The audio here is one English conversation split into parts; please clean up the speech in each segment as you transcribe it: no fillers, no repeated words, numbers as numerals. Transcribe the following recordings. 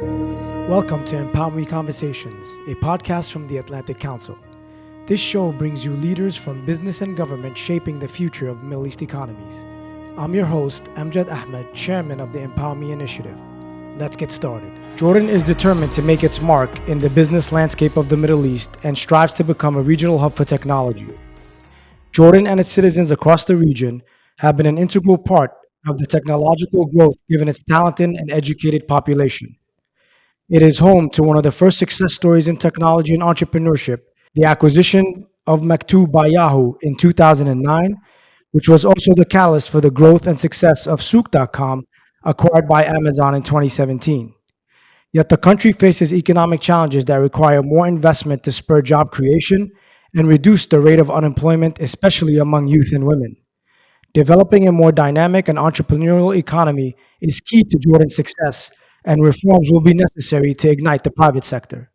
Welcome to empowerME Conversations, a podcast from the Atlantic Council. This show brings you leaders from business and government shaping the future of Middle East economies. I'm your host, Amjad Ahmad, chairman of the empowerME initiative. Let's get started. Jordan is determined to make its mark in the business landscape of the Middle East and strives to become a regional hub for technology. Jordan and its citizens across the region have been an integral part of the technological growth given its talented and educated population. It is home to one of the first success stories in technology and entrepreneurship, the acquisition of Maktub by Yahoo in 2009, which was also the catalyst for the growth and success of Souk.com, acquired by Amazon in 2017. Yet the country faces economic challenges that require more investment to spur job creation and reduce the rate of unemployment, especially among youth and women. Developing a more dynamic and entrepreneurial economy is key to Jordan's success, and reforms will be necessary to ignite the private sector.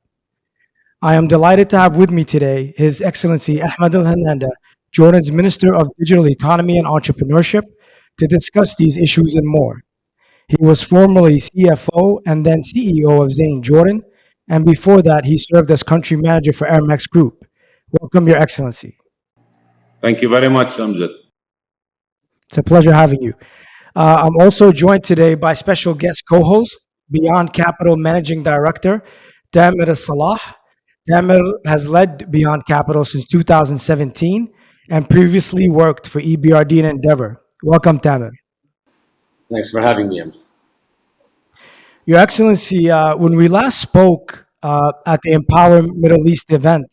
I am delighted to have with me today His Excellency Ahmad Al-Hanandeh, Jordan's Minister of Digital Economy and Entrepreneurship, to discuss these issues and more. He was formerly CFO and then CEO of Zain Jordan, and before that, he served as country manager for Airmax Group. Welcome, Your Excellency. Thank you very much, Amjad. It's a pleasure having you. I'm also joined today by special guest co-host, Beyond Capital Managing Director, Tamer Al-Salah. Tamer has led Beyond Capital since 2017 and previously worked for EBRD and Endeavor. Welcome, Tamer. Thanks for having me. Your Excellency, when we last spoke at the Empower Middle East event,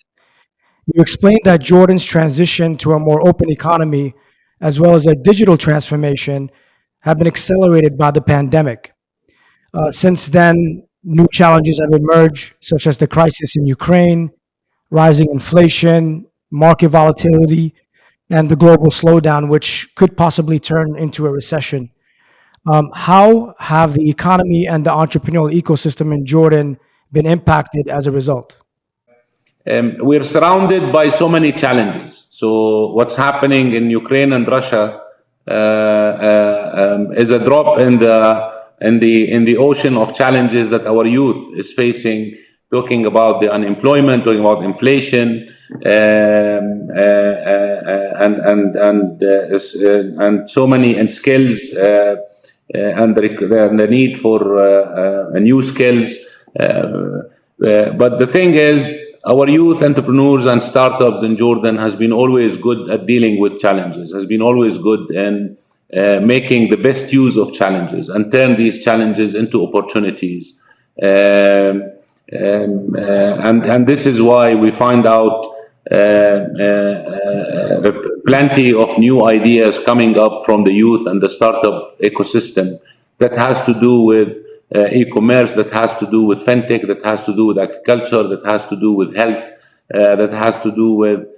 you explained that Jordan's transition to a more open economy, as well as a digital transformation, have been accelerated by the pandemic. Since then, new challenges have emerged, such as the crisis in Ukraine, rising inflation, market volatility, and the global slowdown, which could possibly turn into a recession. How have the economy and the entrepreneurial ecosystem in Jordan been impacted as a result? We're surrounded by so many challenges. So what's happening in Ukraine and Russia is a drop in the ocean of challenges that our youth is facing. Talking about the unemployment, talking about inflation, and so many skills and the need for new skills. But the thing is, our youth entrepreneurs and startups in Jordan has been always good at dealing with challenges, has been always good in making the best use of challenges and turn these challenges into opportunities. And this is why we find out plenty of new ideas coming up from the youth and the startup ecosystem that has to do with e-commerce, that has to do with fintech, that has to do with agriculture, that has to do with health, that has to do with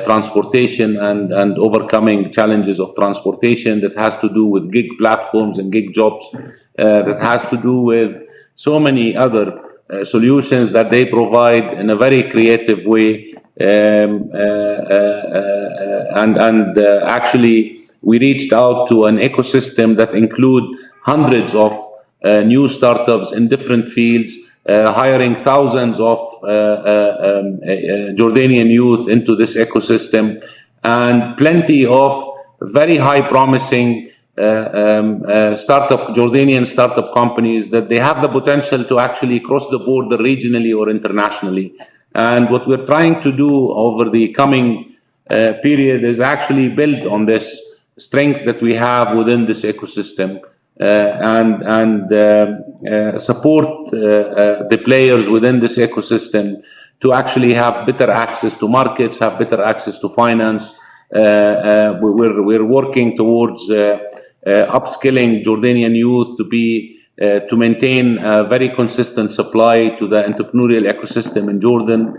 transportation and overcoming challenges of transportation, that has to do with gig platforms and gig jobs, that has to do with so many other solutions that they provide in a very creative way. Actually, we reached out to an ecosystem that include hundreds of new startups in different fields, hiring thousands of Jordanian youth into this ecosystem, and plenty of very high promising Jordanian startup companies that they have the potential to actually cross the border regionally or internationally. And what we're trying to do over the coming period is actually build on this strength that we have within this ecosystem. And support the players within this ecosystem to actually have better access to markets, have better access to finance. We're working towards upskilling Jordanian youth to maintain a very consistent supply to the entrepreneurial ecosystem in Jordan,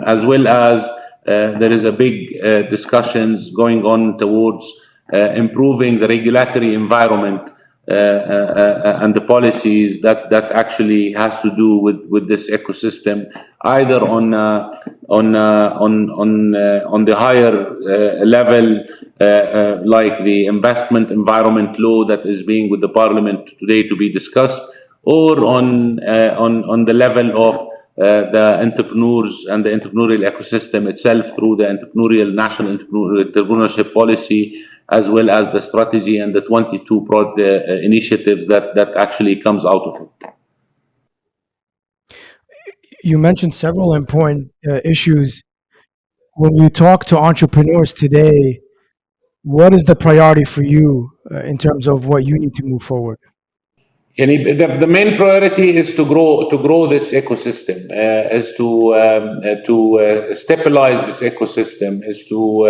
as well as there is a big discussions going on towards improving the regulatory environment and the policies that actually has to do with this ecosystem, either on the higher level, like the investment environment law that is being with the Parliament today to be discussed, or on the level of the entrepreneurs and the entrepreneurial ecosystem itself through the national entrepreneurship policy, as well as the strategy and the 22 initiatives that actually comes out of it. You mentioned several important issues. When you talk to entrepreneurs today, what is the priority for you in terms of what you need to move forward? The main priority is to grow this ecosystem, is to stabilize this ecosystem, is to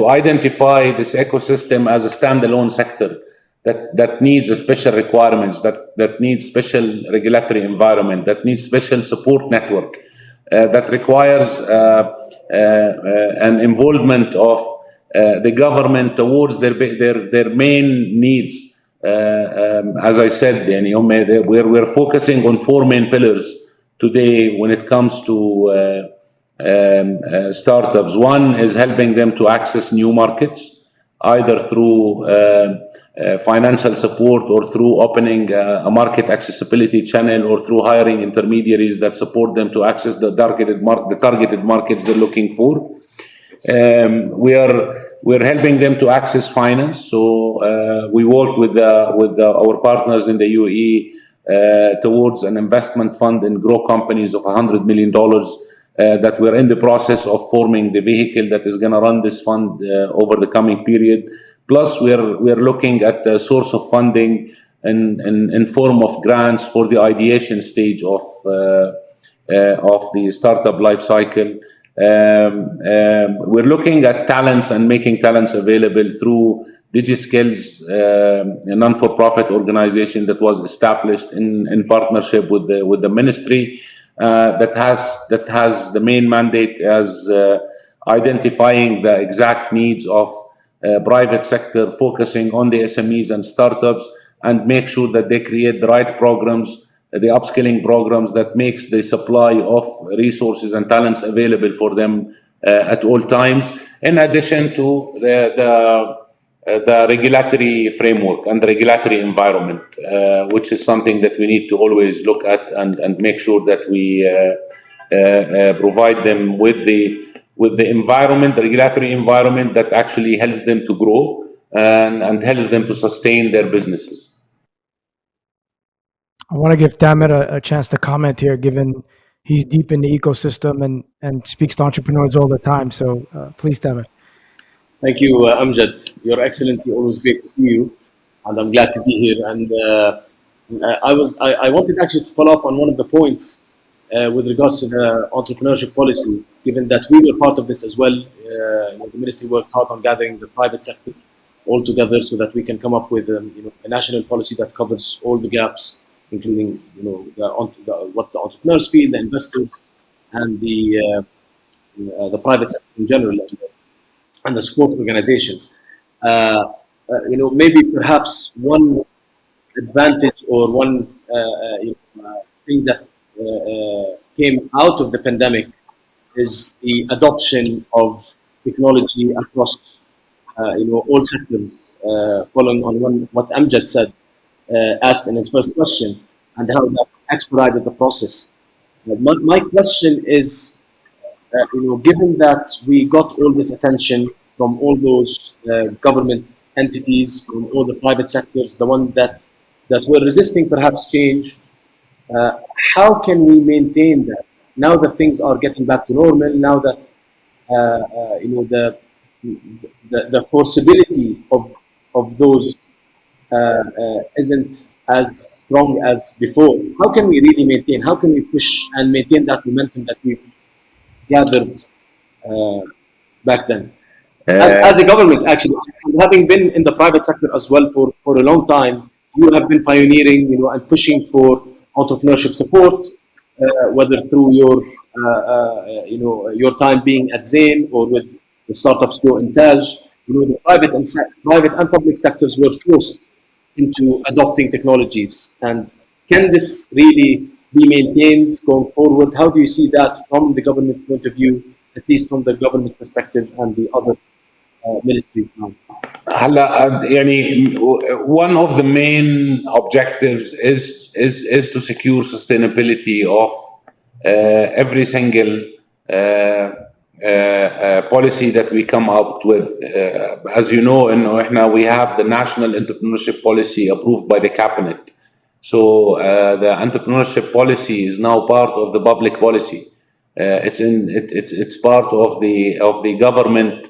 identify this ecosystem as a standalone sector that needs a special requirements, that needs special regulatory environment, that needs special support network, that requires an involvement of the government towards their main needs. As I said, we're focusing on 4 main pillars today when it comes to startups. One is helping them to access new markets, either through financial support or through opening a market accessibility channel, or through hiring intermediaries that support them to access the targeted markets they're looking for. We're helping them to access finance. So we work with our partners in the UAE towards an investment fund in grow companies of $100 million. That we're in the process of forming the vehicle that is going to run this fund over the coming period. Plus, we're looking at a source of funding in form of grants for the ideation stage of the startup life cycle. We're looking at talents and making talents available through DigiSkills, a non-for-profit organization that was established in partnership with the ministry. That has the main mandate as identifying the exact needs of private sector, focusing on the SMEs and startups, and make sure that they create the right programs, the upskilling programs that makes the supply of resources and talents available for them at all times, in addition to the regulatory framework and the regulatory environment, which is something that we need to always look at and make sure that we provide them with the environment, the regulatory environment that actually helps them to grow and helps them to sustain their businesses. I want to give Tamer a chance to comment here, given he's deep in the ecosystem and speaks to entrepreneurs all the time. So please, Tamer. Thank you, Amjad. Your Excellency, always great to see you, and I'm glad to be here. And I wanted actually to follow up on one of the points with regards to the entrepreneurship policy, given that we were part of this as well. The ministry worked hard on gathering the private sector all together so that we can come up with a national policy that covers all the gaps, including what the entrepreneurs feel, the investors, and the private sector in general, and the support organizations. Maybe perhaps one advantage or one thing that came out of the pandemic is the adoption of technology across all sectors, following on what Amjad said, asked in his first question, and how that expedited the process. My question is, given that we got all this attention from all those government entities, from all the private sectors, the one that were resisting perhaps change, how can we maintain that now that things are getting back to normal? Now that the forcibility of those isn't as strong as before. How can we really maintain? How can we push and maintain that momentum that we gathered back then? As a government, actually, having been in the private sector as well for a long time, you have been pioneering, and pushing for entrepreneurship support, whether through your time being at Zain or with the startups Grow in Taj. the private and public sectors were forced into adopting technologies. And can this really be maintained going forward? How do you see that from the government point of view, at least from the government perspective and the other ministries now? هلا يعني one of the main objectives is to secure sustainability of every single policy that we come out with. As you know, we have the national entrepreneurship policy approved by the cabinet. So the entrepreneurship policy is now part of the public policy. It's part of the government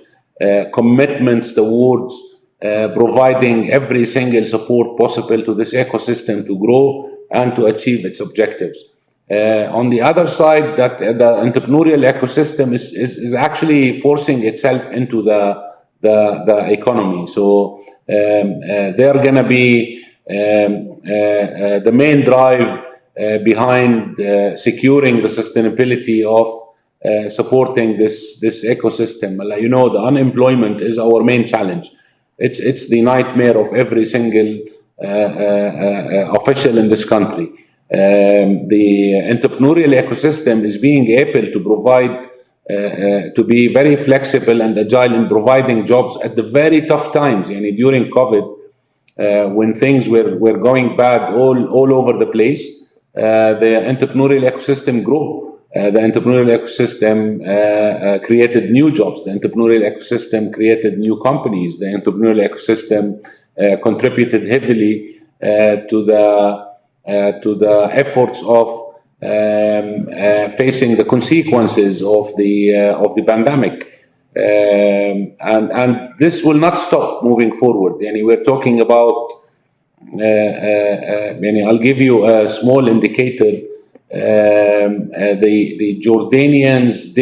commitments towards providing every single support possible to this ecosystem to grow and to achieve its objectives. On the other side, that the entrepreneurial ecosystem is actually forcing itself into the economy. So they're going to be the main drive behind securing the sustainability of supporting this ecosystem. The unemployment is our main challenge. It's the nightmare of every single official in this country. The entrepreneurial ecosystem is being able to provide, to be very flexible and agile in providing jobs at the very tough times. During COVID, when things were going bad all over the place, the entrepreneurial ecosystem grew. The entrepreneurial ecosystem created new jobs. The entrepreneurial ecosystem created new companies. The entrepreneurial ecosystem contributed heavily to the efforts of facing the consequences of the pandemic. And this will not stop moving forward. We're talking about, I'll give you a small indicator. The Jordanians'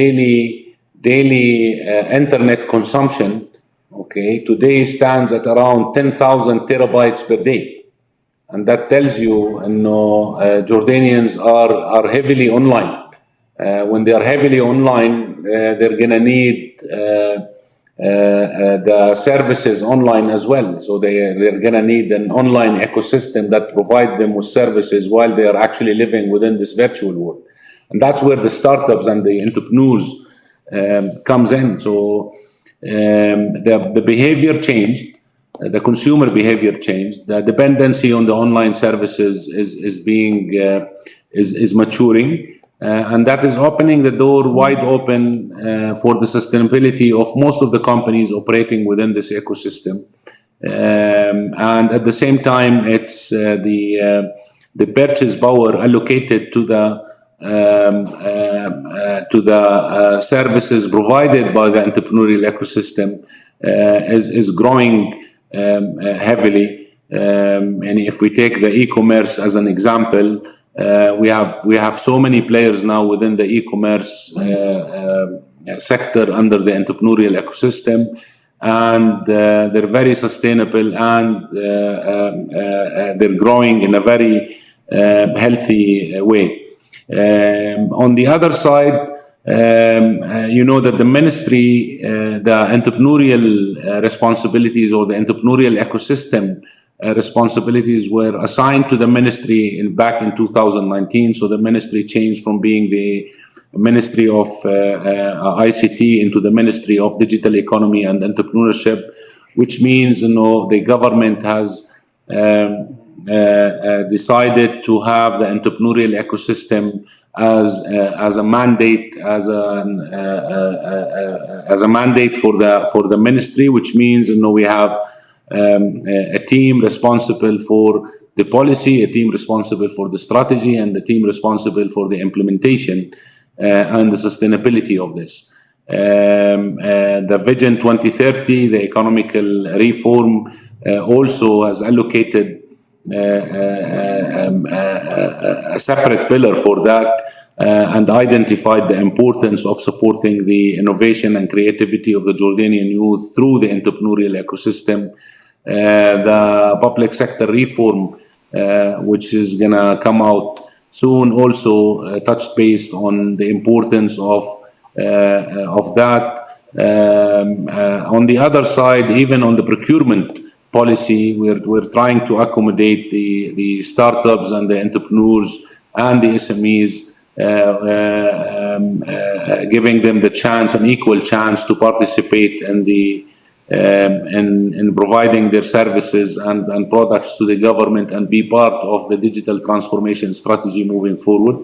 daily internet consumption, today stands at around 10,000 terabytes per day. And that tells you, Jordanians are heavily online. When they are heavily online, they're going to need the services online as well. So they're going to need an online ecosystem that provides them with services while they are actually living within this virtual world. And that's where the startups and the entrepreneurs comes in. So the behavior changed. The consumer behavior changed. The dependency on the online services is maturing, and that is opening the door wide open for the sustainability of most of the companies operating within this ecosystem. And at the same time, it's the purchase power allocated to the services provided by the entrepreneurial ecosystem is growing heavily. And if we take the e-commerce as an example, we have so many players now within the e-commerce sector under the entrepreneurial ecosystem, and they're very sustainable, and they're growing in a very healthy way. On the other side, that the ministry, the entrepreneurial responsibilities or the entrepreneurial ecosystem responsibilities were assigned to the ministry back in 2019. So the ministry changed from being the Ministry of ICT into the Ministry of Digital Economy and Entrepreneurship, which means the government has decided to have the entrepreneurial ecosystem as a mandate, as a mandate for the ministry, which means we have a team responsible for the policy, a team responsible for the strategy, and the team responsible for the implementation and the sustainability of this. The Vision 2030, the economical reform, also has allocated a separate pillar for that, and identified the importance of supporting the innovation and creativity of the Jordanian youth through the entrepreneurial ecosystem. The public sector reform, which is going to come out soon, also touched based on the importance of that. On the other side, even on the procurement policy, we're trying to accommodate the startups and the entrepreneurs and the SMEs, giving them the chance, an equal chance to participate in the in providing their services and products to the government and be part of the digital transformation strategy moving forward.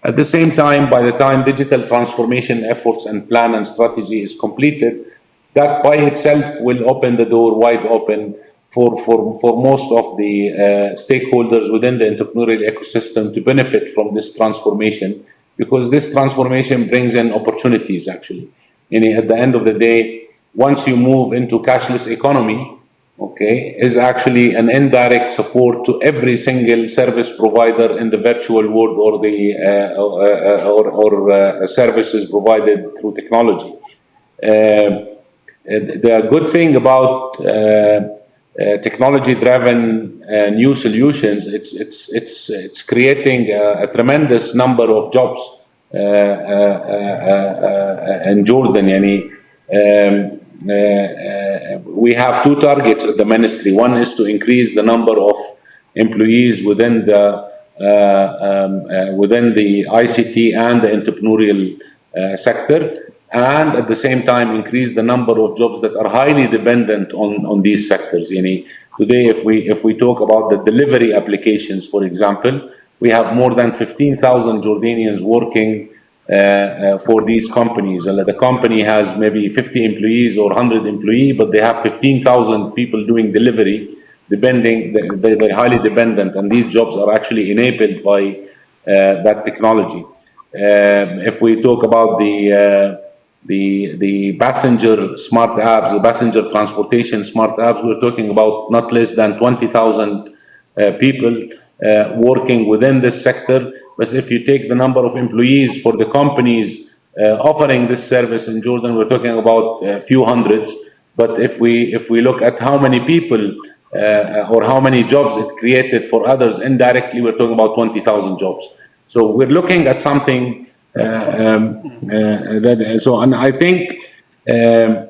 At the same time, by the time digital transformation efforts and plan and strategy is completed, that by itself will open the door wide open for most of the stakeholders within the entrepreneurial ecosystem to benefit from this transformation, because this transformation brings in opportunities actually. And at the end of the day, once you move into cashless economy, okay, is actually an indirect support to every single service provider in the virtual world or the services provided through technology. The good thing about technology-driven new solutions, it's creating a tremendous number of jobs in Jordan. We have two targets at the ministry. One is to increase the number of employees within the ICT and the entrepreneurial sector, and at the same time increase the number of jobs that are highly dependent on these sectors. Today, if we talk about the delivery applications, for example, we have more than 15,000 Jordanians working for these companies. The company has maybe 50 employees or 100 employees, but they have 15,000 people doing delivery, they're highly dependent, and these jobs are actually enabled by that technology. If we talk about the passenger smart apps, the passenger transportation smart apps, we're talking about not less than 20,000 people working within this sector. But if you take the number of employees for the companies offering this service in Jordan, we're talking about a few hundreds. But if we look at how many people or how many jobs it created for others indirectly, we're talking about 20,000 jobs. So we're looking at something and I think the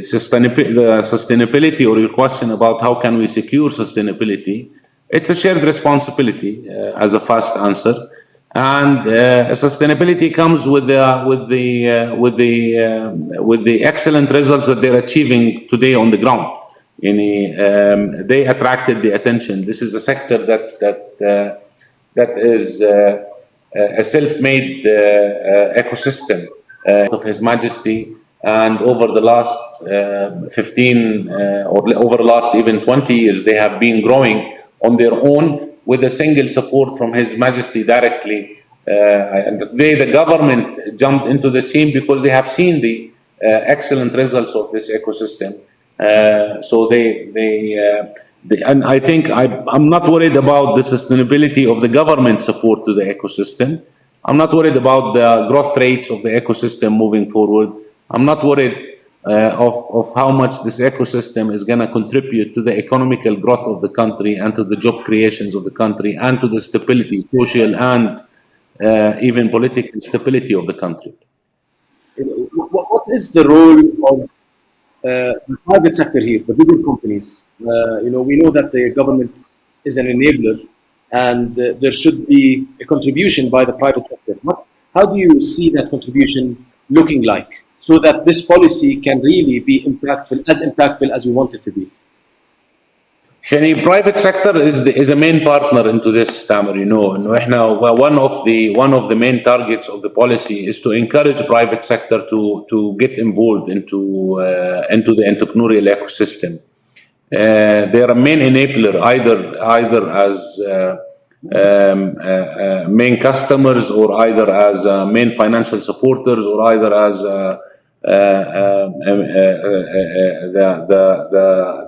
sustainability, or your question about how can we secure sustainability, it's a shared responsibility as a fast answer, and sustainability comes with the excellent results that they're achieving today on the ground. They attracted the attention. This is a sector that is a self-made ecosystem of His Majesty, and over the last 15 or over the last even 20 years, they have been growing on their own with a single support from His Majesty directly. And the government jumped into the scene because they have seen the excellent results of this ecosystem. So and I think I'm not worried about the sustainability of the government support to the ecosystem. I'm not worried about the growth rates of the ecosystem moving forward. I'm not worried of how much this ecosystem is going to contribute to the economical growth of the country and to the job creations of the country and to the stability, social and even political stability of the country. What is the role of the private sector here, the bigger companies? We know that the government is an enabler, and there should be a contribution by the private sector. How do you see that contribution looking like, so that this policy can really be impactful as we want it to be? The private sector is a main partner into this, Tamer. One of the main targets of the policy is to encourage private sector to get involved into the entrepreneurial ecosystem. They are a main enabler, either as main customers, or either as main financial supporters, or either as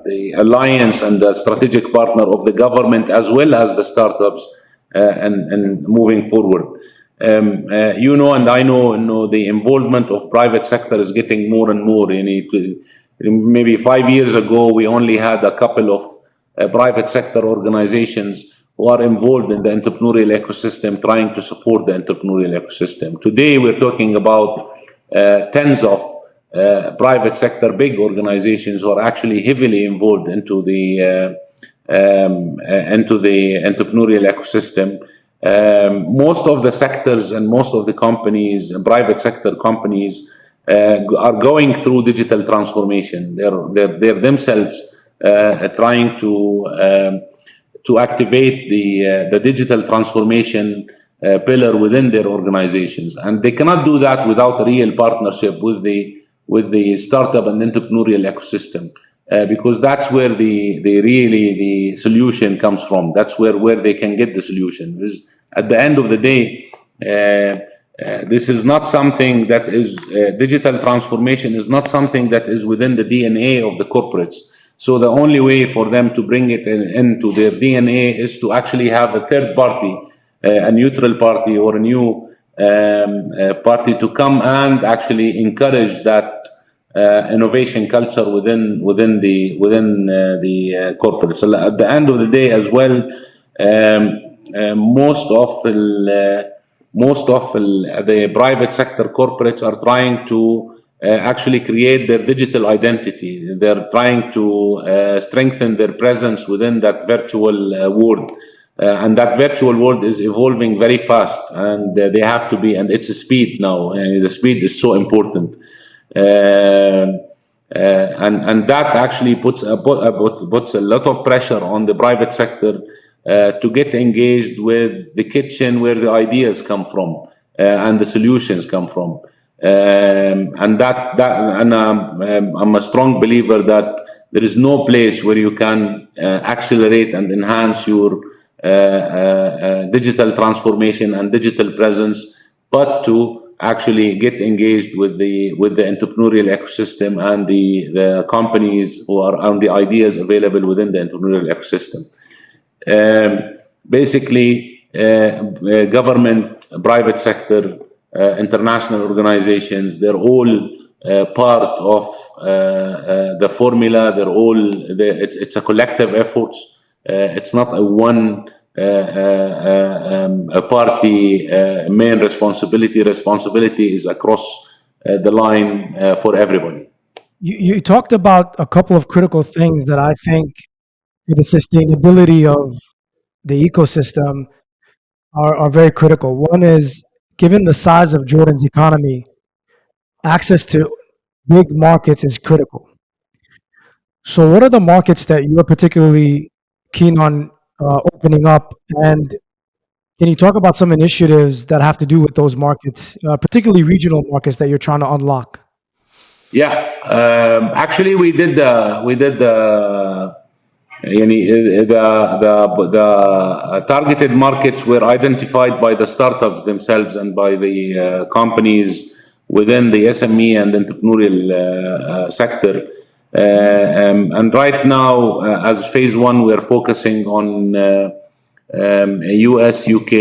the alliance and the strategic partner of the government, as well as the startups, and moving forward. And I know the involvement of private sector is getting more and more. Maybe 5 years ago, we only had a couple of private sector organizations who are involved in the entrepreneurial ecosystem, trying to support the entrepreneurial ecosystem. Today, we're talking about tens of private sector, big organizations who are actually heavily involved into the entrepreneurial ecosystem. Most of the sectors and most of the companies and private sector companies are going through digital transformation. They're themselves trying to activate the digital transformation pillar within their organizations, and they cannot do that without a real partnership with the startup and entrepreneurial ecosystem, because that's where the solution comes from. That's where they can get the solution. Because at the end of the day, this is not something that is digital transformation is not something that is within the DNA of the corporates. So the only way for them to bring it into their DNA is to actually have a third party, a neutral party or a new party to come and actually encourage that innovation culture within the corporate. So at the end of the day, as well, most of the private sector corporates are trying to actually create their digital identity. They're trying to strengthen their presence within that virtual world. And that virtual world is evolving very fast, and they have to be, and it's a speed now, and the speed is so important. And that actually puts a lot of pressure on the private sector to get engaged with the kitchen where the ideas come from and the solutions come from. I'm a strong believer that there is no place where you can accelerate and enhance your digital transformation and digital presence, but to actually get engaged with the entrepreneurial ecosystem and the companies who are on the ideas available within the entrepreneurial ecosystem. Basically, government, private sector, international organizations, they're all part of the formula. It's a collective effort. It's not a one a party main responsibility. Responsibility is across the line for everybody. You talked about a couple of critical things that I think for the sustainability of the ecosystem are very critical. One is, given the size of Jordan's economy, access to big markets is critical. So what are the markets that you are particularly keen on opening up? And can you talk about some initiatives that have to do with those markets, particularly regional markets that you're trying to unlock? Yeah, actually, we did the targeted markets were identified by the startups themselves and by the companies within the SME and entrepreneurial sector. And right now, as phase one, we are focusing on US, UK,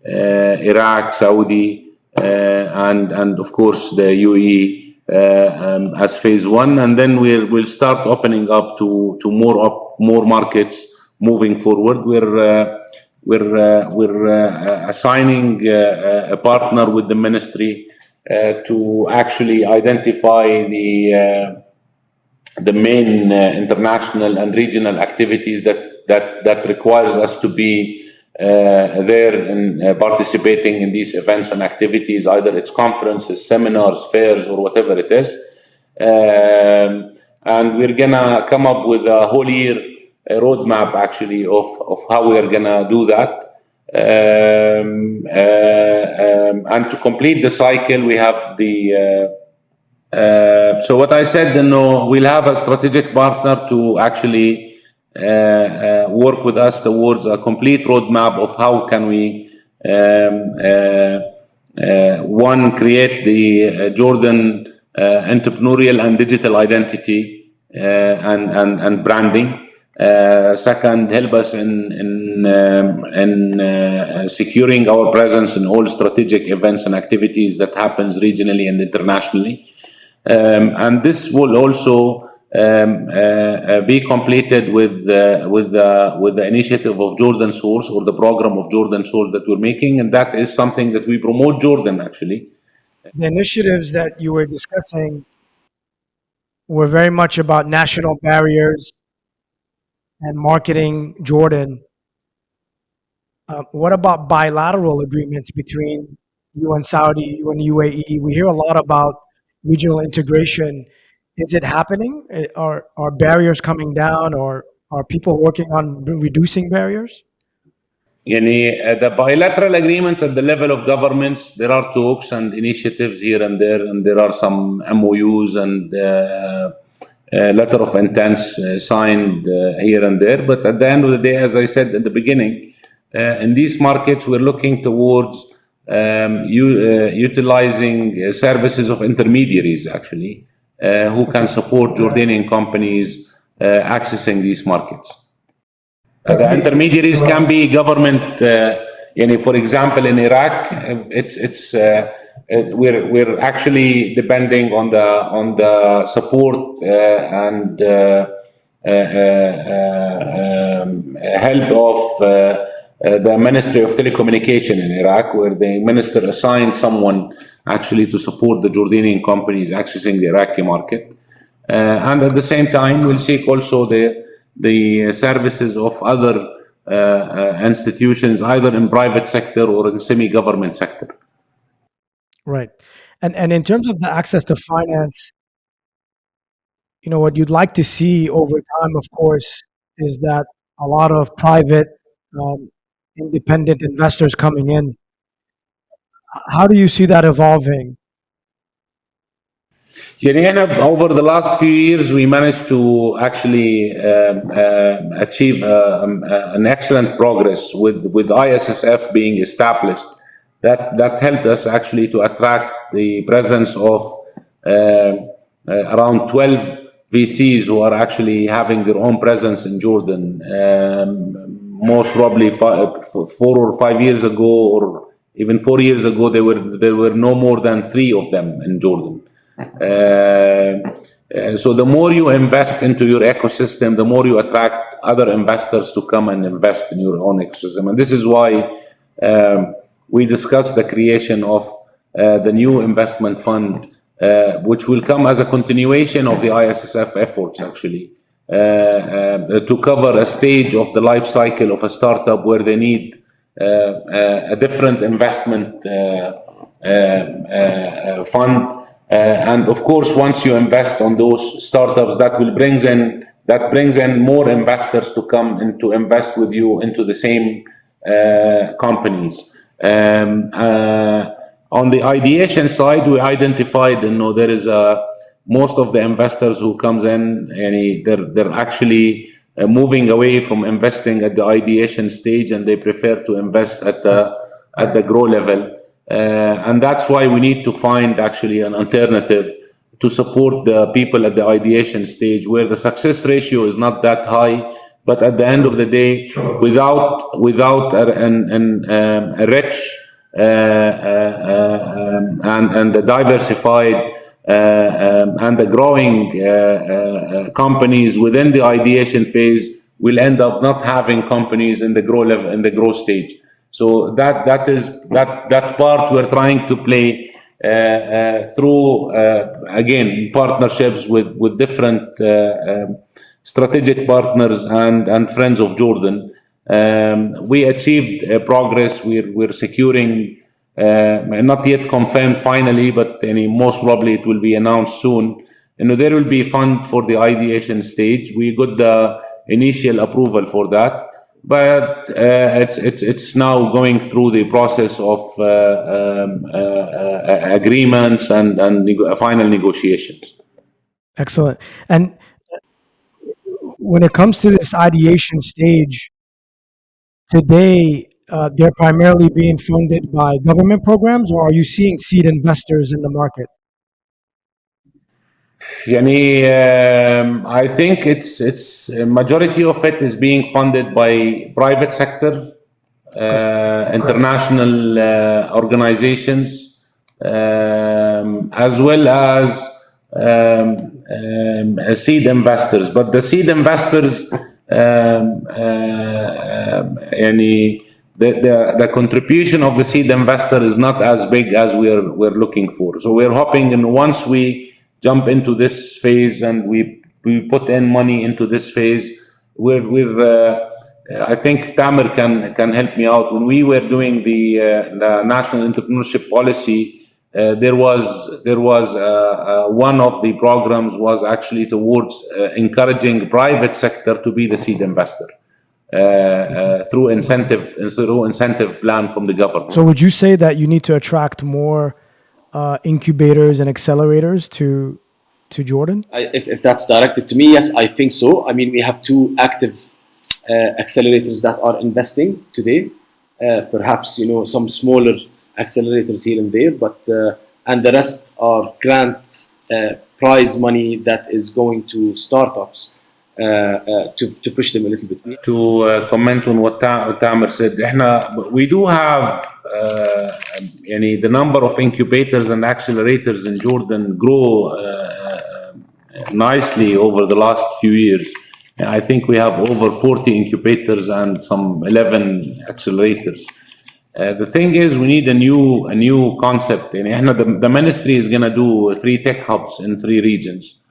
Iraq, Saudi, and of course the UAE. As phase one, and then we'll start opening up to more markets moving forward. We're assigning a partner with the ministry to actually identify the main international and regional activities that requires us to be there and participating in these events and activities, either it's conferences, seminars, fairs, or whatever it is. And we're gonna come up with a whole year roadmap actually of how we are gonna do that. And to complete the cycle, we have so what I said, we'll have a strategic partner to actually work with us towards a complete roadmap of how can we one, create the Jordan entrepreneurial and digital identity and branding. Second, help us in securing our presence in all strategic events and activities that happens regionally and internationally. And this will also be completed with the initiative of Jordan Source, or the program of Jordan Source that we're making, and that is something that we promote Jordan actually. The initiatives that you were discussing were very much about national barriers and marketing Jordan. What about bilateral agreements between you and Saudi, you and UAE? We hear a lot about regional integration. Is it happening? Are barriers coming down, or are people working on reducing barriers? The bilateral agreements at the level of governments, there are talks and initiatives here and there are some MOUs and letter of intents signed here and there. But at the end of the day, as I said at the beginning, in these markets, we're looking towards utilizing services of intermediaries, actually, who can support Jordanian companies accessing these markets. The intermediaries can be government. For example, in Iraq, we're actually depending on the support and help of the Ministry of Telecommunication in Iraq, where the minister assigned someone actually to support the Jordanian companies accessing the Iraqi market, and at the same time, we'll seek also the services of other institutions, either in private sector or in semi-government sector. Right. And in terms of the access to finance, what you'd like to see over time, of course, is that a lot of private, independent investors coming in. How do you see that evolving? Over the last few years, we managed to actually achieve an excellent progress with ISSF being established. That helped us actually to attract the presence of around 12 VCs who are actually having their own presence in Jordan. Most probably 4 or 5 years ago, or even 4 years ago, there were no more than 3 of them in Jordan. So the more you invest into your ecosystem, the more you attract other investors to come and invest in your own ecosystem. And this is why we discussed the creation of the new investment fund, which will come as a continuation of the ISSF efforts, actually, to cover a stage of the life cycle of a startup where they need a different investment fund. And of course, once you invest on those startups, that brings in more investors to come and to invest with you into the same companies. On the ideation side, we identified, there is most of the investors who comes in, and they're actually moving away from investing at the ideation stage, and they prefer to invest at the grow level. And that's why we need to find actually an alternative to support the people at the ideation stage, where the success ratio is not that high, but at the end of the day, without a rich and a diversified and the growing companies within the ideation phase, will end up not having companies in the grow level, in the growth stage. So that part we're trying to play through again partnerships with different strategic partners and friends of Jordan. We achieved progress. We're securing, not yet confirmed finally, but most probably it will be announced soon. There will be fund for the ideation stage. We got the initial approval for that, but it's now going through the process of agreements and final negotiations. Excellent. And when it comes to this ideation stage, today, they're primarily being funded by government programs, or are you seeing seed investors in the market? I think it's a majority of it is being funded by private sector, international organizations, as well as seed investors. But the seed investors, يعني the contribution of the seed investor is not as big as we're looking for. So we're hoping, and once we jump into this phase and we put in money into this phase, I think Tamer can help me out. When we were doing the national entrepreneurship policy, there was one of the programs was actually towards encouraging private sector to be the seed investor through incentive plan from the government. So would you say that you need to attract more incubators and accelerators to Jordan? If that's directed to me, yes, I think so. I mean, we have 2 active accelerators that are investing today. Perhaps some smaller accelerators here and there, but and the rest are grant prize money that is going to startups to push them a little bit. To comment on what Tamer said, we do have the number of incubators and accelerators in Jordan grow nicely over the last few years. I think we have over 40 incubators and some 11 accelerators. The thing is, we need a new concept. The ministry is going to do 3 tech hubs in 3 regions,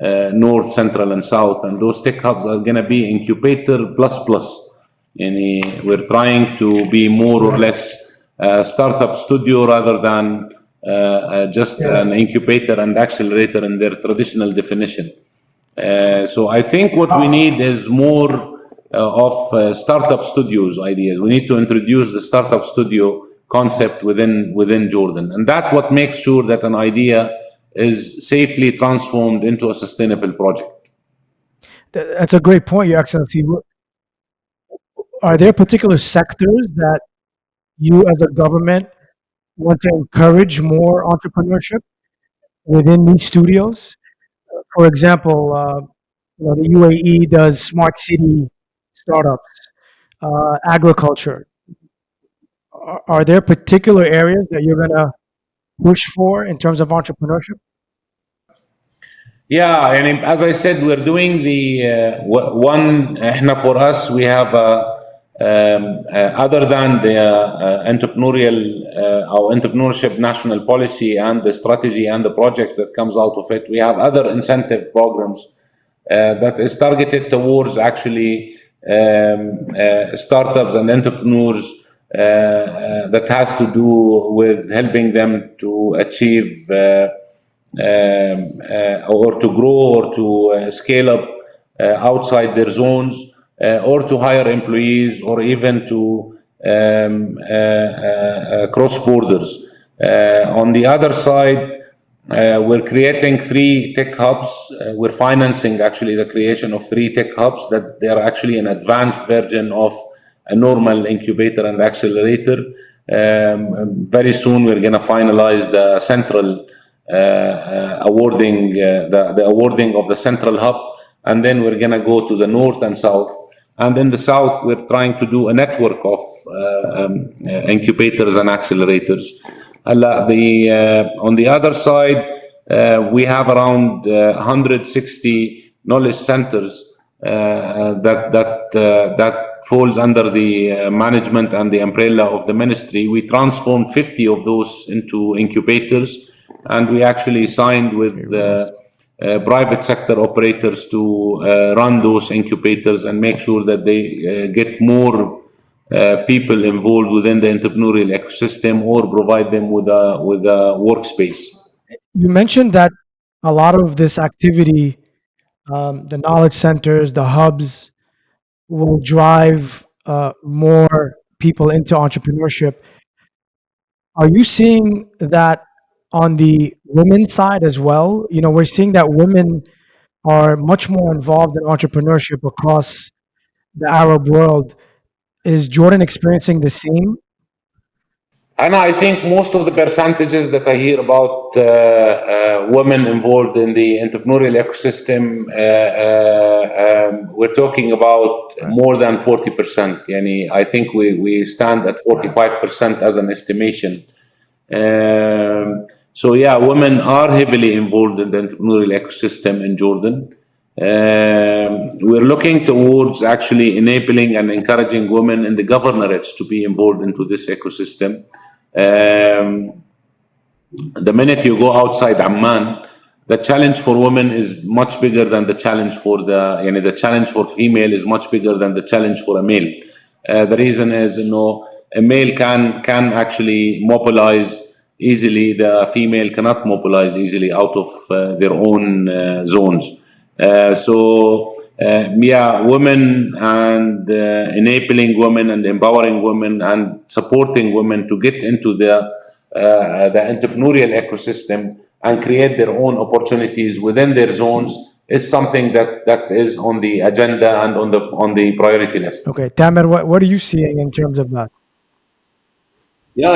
north, central, and south, and those tech hubs are going to be incubator plus. We're trying to be more or less a startup studio rather than just an incubator and accelerator in their traditional definition. So I think what we need is more of startup studios ideas. We need to introduce the startup studio concept within Jordan, and that's what makes sure that an idea is safely transformed into a sustainable project. That's a great point, Your Excellency. Are there particular sectors that you as a government want to encourage more entrepreneurship within these studios? For example, the UAE does smart city startups, agriculture. Are there particular areas that you're going to push for in terms of entrepreneurship? Yeah, and as I said, we're doing the one. For us, we have other than the our entrepreneurship national policy and the strategy and the projects that comes out of it, we have other incentive programs that is targeted towards actually startups and entrepreneurs that has to do with helping them to achieve or to grow or to scale up outside their zones, or to hire employees, or even to cross borders. On the other side, we're creating 3 tech hubs. We're financing actually the creation of 3 tech hubs that they are actually an advanced version of a normal incubator and accelerator. Very soon we're going to finalize the central awarding, the awarding of the central hub, and then we're going to go to the north and south. And in the south, we're trying to do a network of incubators and accelerators. On the other side, we have around 160 knowledge centers that falls under the management and the umbrella of the ministry. We transformed 50 of those into incubators, and we actually signed with private sector operators to run those incubators and make sure that they get more people involved within the entrepreneurial ecosystem, or provide them with a workspace. You mentioned that a lot of this activity, the knowledge centers, the hubs, will drive more people into entrepreneurship. Are you seeing that on the women's side as well? We're seeing that women are much more involved in entrepreneurship across the Arab world. Is Jordan experiencing the same? And I think most of the percentages that I hear about women involved in the entrepreneurial ecosystem, we're talking about more than 40%. I think we stand at 45% as an estimation. So yeah, women are heavily involved in the entrepreneurial ecosystem in Jordan. We're looking towards actually enabling and encouraging women in the governorates to be involved into this ecosystem. The minute you go outside Amman, the challenge for women is much bigger than the challenge for the challenge for female is much bigger than the challenge for a male. The reason is, a male can actually mobilize easily. The female cannot mobilize easily out of their own zones. Yeah, women and enabling women and empowering women and supporting women to get into the entrepreneurial ecosystem and create their own opportunities within their zones is something that is on the agenda and on the priority list. Okay, Tamer, what are you seeing in terms of that? Yeah,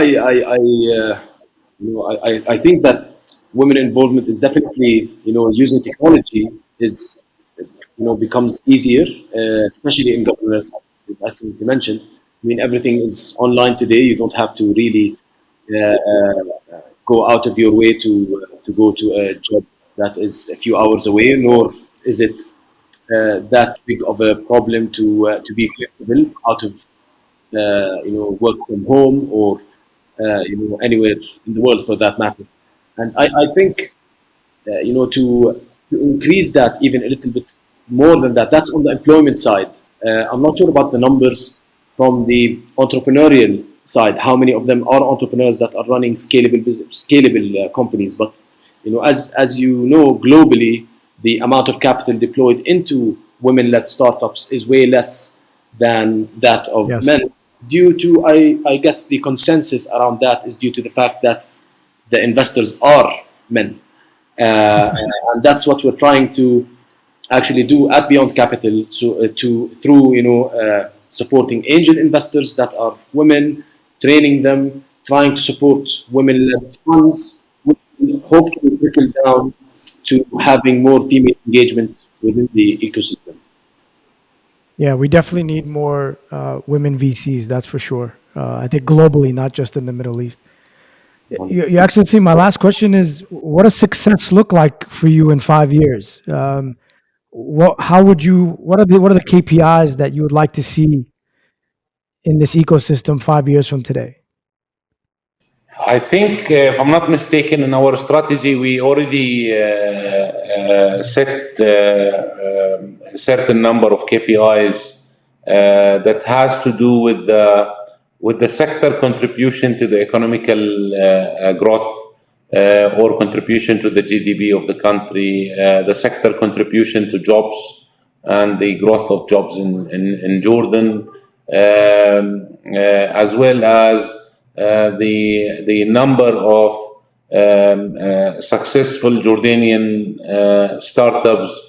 I think that women involvement is definitely, using technology is, becomes easier, especially in governance, as you mentioned. I mean, everything is online today. You don't have to really go out of your way to go to a job that is a few hours away, nor is it that big of a problem to be flexible out of work from home or anywhere in the world for that matter. And I think to increase that even a little bit more than that. That's on the employment side. I'm not sure about the numbers from the entrepreneurial side. How many of them are entrepreneurs that are running scalable companies? But as you know, globally, the amount of capital deployed into women-led startups is way less than that of Yes. men. Due to, I guess, the consensus around that is due to the fact that the investors are men. And that's what we're trying to actually do at Beyond Capital, through supporting angel investors that are women, training them, trying to support women-led funds, which we hope to trickle down to having more female engagement within the ecosystem. Yeah, we definitely need more women VCs, that's for sure. I think globally, not just in the Middle East. Your Excellency, my last question is: what does success look like for you in 5 years? What are the KPIs that you would like to see in this ecosystem 5 years from today? I think, if I'm not mistaken, in our strategy, we already set a certain number of KPIs that has to do with the sector contribution to the economical growth or contribution to the GDP of the country, the sector contribution to jobs and the growth of jobs in Jordan, as well as the number of successful Jordanian startups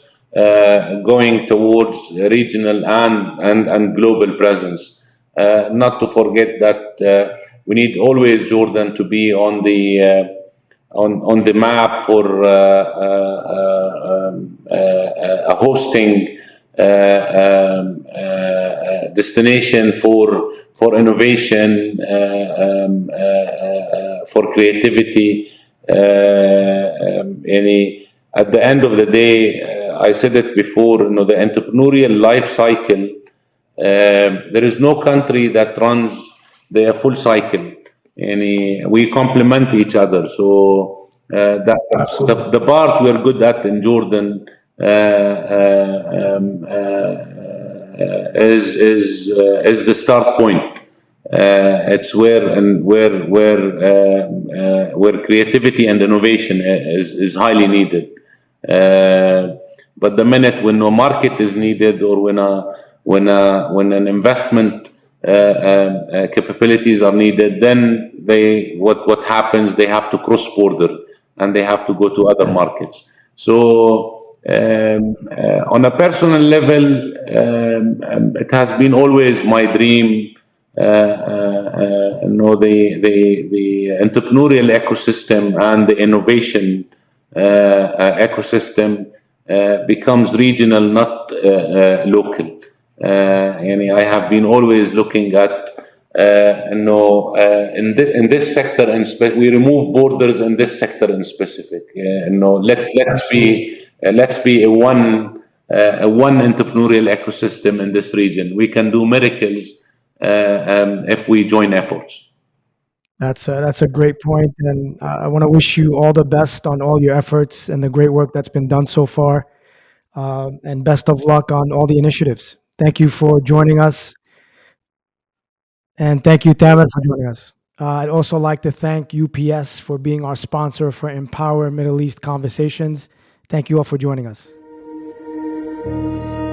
going towards regional and global presence. Not to forget that we need always Jordan to be on the map for a hosting destination for innovation, for creativity. At the end of the day, I said it before, the entrepreneurial life cycle, there is no country that runs the full cycle. We complement each other. So the part we're good at in Jordan is the start point. It's where creativity and innovation is highly needed. But the minute when no market is needed, or when an investment capabilities are needed, then what happens? They have to cross border and they have to go to other markets. So on a personal level, it has been always my dream. The entrepreneurial ecosystem and the innovation ecosystem becomes regional, not local. I have been always looking at in this sector, and we remove borders in this sector in specific. Let's be a one entrepreneurial ecosystem in this region. We can do miracles if we join efforts. That's a great point, and I want to wish you all the best on all your efforts and the great work that's been done so far, and best of luck on all the initiatives. Thank you for joining us, and thank you, Tamer, for joining us. I'd also like to thank UPS for being our sponsor for Empower Middle East Conversations. Thank you all for joining us.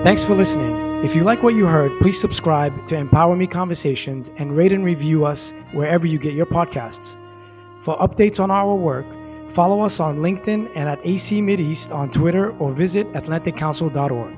Thanks for listening. If you like what you heard, please subscribe to empowerME Conversations and rate and review us wherever you get your podcasts. For updates on our work, follow us on LinkedIn and at AC Mideast on Twitter, or visit AtlanticCouncil.org.